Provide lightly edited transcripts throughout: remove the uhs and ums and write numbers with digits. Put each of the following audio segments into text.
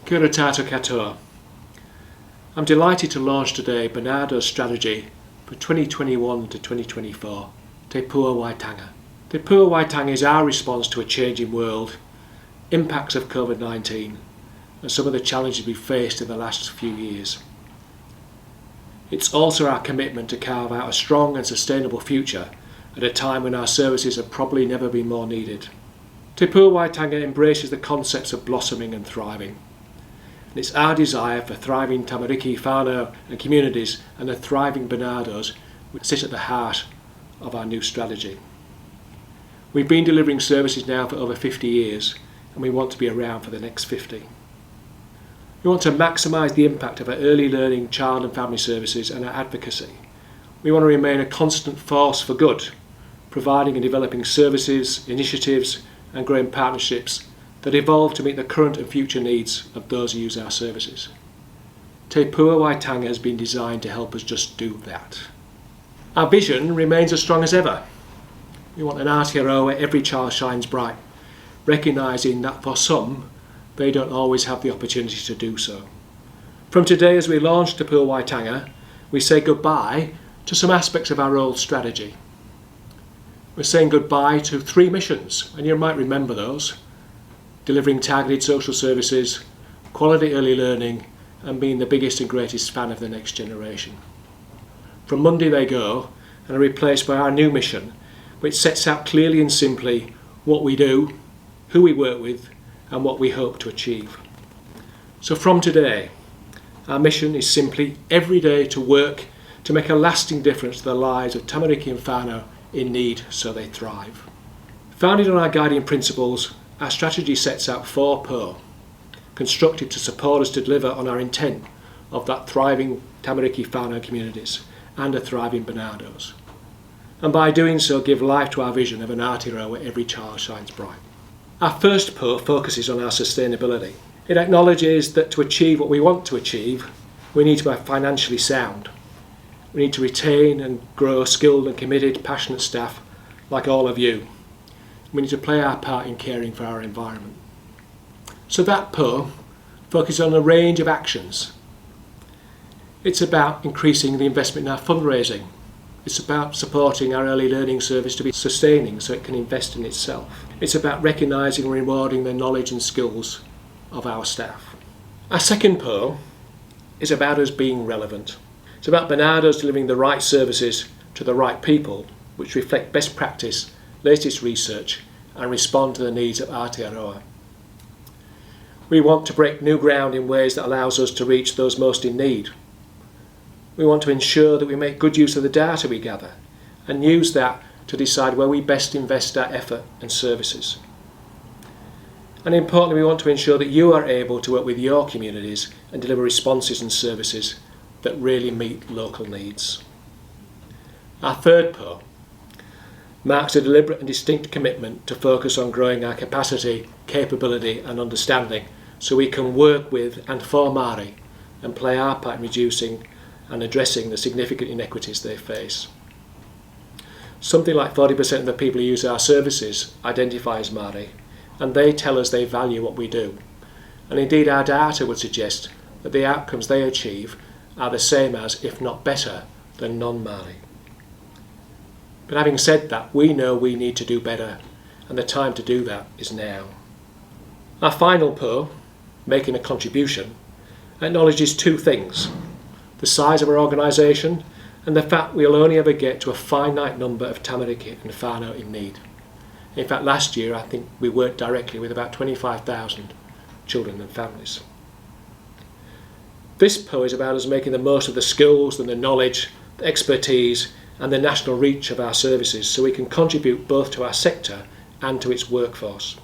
Kia ora tātou katoa. I'm delighted to launch today Barnardos' strategy for 2021 to 2024, Te Puāwaitanga. Te Puāwaitanga is our response to a changing world, impacts of COVID-19 and some of the challenges we've faced in the last few years. It's also our commitment to carve out a strong and sustainable future at a time when our services have probably never been more needed. Te Puāwaitanga embraces the concepts of blossoming and thriving. And it's our desire for thriving tamariki, whānau and communities and a thriving Barnardos which sit at the heart of our new strategy. We've been delivering services now for over 50 years and we want to be around for the next 50. We want to maximise the impact of our early learning, child and family services and our advocacy. We want to remain a constant force for good, providing and developing services, initiatives and growing partnerships that evolve to meet the current and future needs of those who use our services. Te Puāwaitanga has been designed to help us just do that. Our vision remains as strong as ever. We want an Aotearoa where every child shines bright, recognising that for some, they don't always have the opportunity to do so. From today, as we launch Te Puāwaitanga, we say goodbye to some aspects of our old strategy. We're saying goodbye to 3 missions, and you might remember those: delivering targeted social services, quality early learning, and being the biggest and greatest fan of the next generation. From Monday they go and are replaced by our new mission, which sets out clearly and simply what we do, who we work with, and what we hope to achieve. So from today, our mission is simply every day to work to make a lasting difference to the lives of tamariki and whānau in need so they thrive. Founded on our guiding principles, our strategy sets out 4 pō, constructed to support us to deliver on our intent of that thriving tamariki whānau communities and a thriving Barnardos. And by doing so, give life to our vision of an Aotearoa where every child shines bright. Our first pō focuses on our sustainability. It acknowledges that to achieve what we want to achieve, we need to be financially sound. We need to retain and grow skilled and committed, passionate staff like all of you. We need to play our part in caring for our environment. So that pō focuses on a range of actions. It's about increasing the investment in our fundraising. It's about supporting our early learning service to be sustaining so it can invest in itself. It's about recognising and rewarding the knowledge and skills of our staff. Our second pō is about us being relevant. It's about Barnardos delivering the right services to the right people, which reflect best practice, latest research and respond to the needs of Aotearoa. We want to break new ground in ways that allows us to reach those most in need. We want to ensure that we make good use of the data we gather and use that to decide where we best invest our effort and services. And importantly, we want to ensure that you are able to work with your communities and deliver responses and services that really meet local needs. Our third pō marks a deliberate and distinct commitment to focus on growing our capacity, capability and understanding so we can work with and for Māori and play our part in reducing and addressing the significant inequities they face. Something like 40% of the people who use our services identify as Māori, and they tell us they value what we do. And indeed our data would suggest that the outcomes they achieve are the same as, if not better, than non-Māori. But having said that, we know we need to do better, and the time to do that is now. Our final pō, making a contribution, acknowledges 2 things: the size of our organisation and the fact we'll only ever get to a finite number of tamariki and whānau in need. In fact, last year I think we worked directly with about 25,000 children and families. This pō is about us making the most of the skills and the knowledge, the expertise and the national reach of our services so we can contribute both to our sector and to its workforce.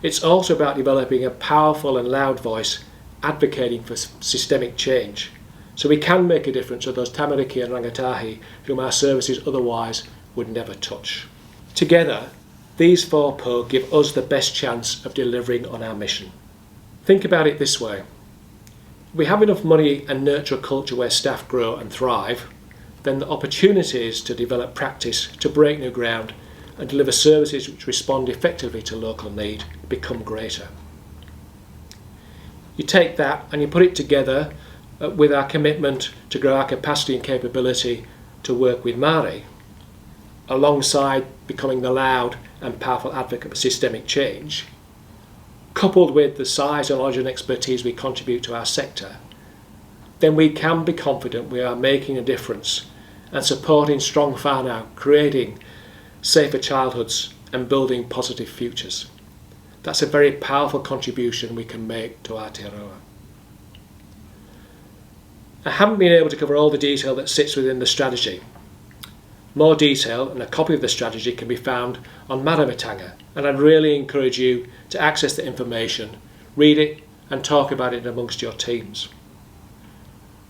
It's also about developing a powerful and loud voice advocating for systemic change so we can make a difference to those tamariki and rangatahi whom our services otherwise would never touch. Together, these 4 pō give us the best chance of delivering on our mission. Think about it this way. If we have enough money and nurture a culture where staff grow and thrive, then the opportunities to develop practice, to break new ground and deliver services which respond effectively to local need become greater. You take that and you put it together with our commitment to grow our capacity and capability to work with Māori, alongside becoming the loud and powerful advocate for systemic change, coupled with the size and knowledge and expertise we contribute to our sector, then we can be confident we are making a difference and supporting strong whānau, creating safer childhoods and building positive futures. That's a very powerful contribution we can make to Aotearoa. I haven't been able to cover all the detail that sits within the strategy. More detail and a copy of the strategy can be found on Māori, and I'd really encourage you to access the information, read it and talk about it amongst your teams.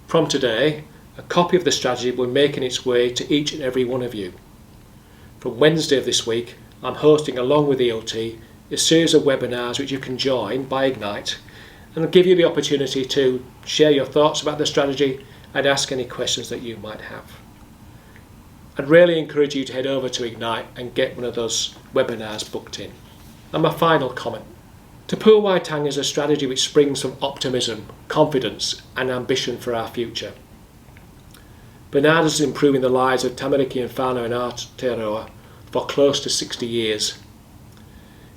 From today, a copy of the strategy will be making its way to each and every one of you. From Wednesday of this week, I'm hosting, along with ELT, a series of webinars which you can join by Ignite, and will give you the opportunity to share your thoughts about the strategy and ask any questions that you might have. I'd really encourage you to head over to Ignite and get one of those webinars booked in. And my final comment. Te Puāwaitanga is a strategy which springs from optimism, confidence and ambition for our future. Barnardos is improving the lives of tamariki and whānau in Aotearoa for close to 60 years.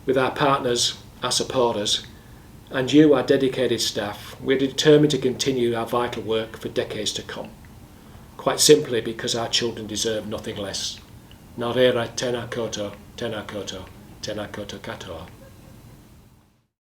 With our partners, our supporters, and you, our dedicated staff, we're determined to continue our vital work for decades to come. Quite simply because our children deserve nothing less. Nā reira, tēnā koutou, tēnā koutou, tēnā koutou katoa.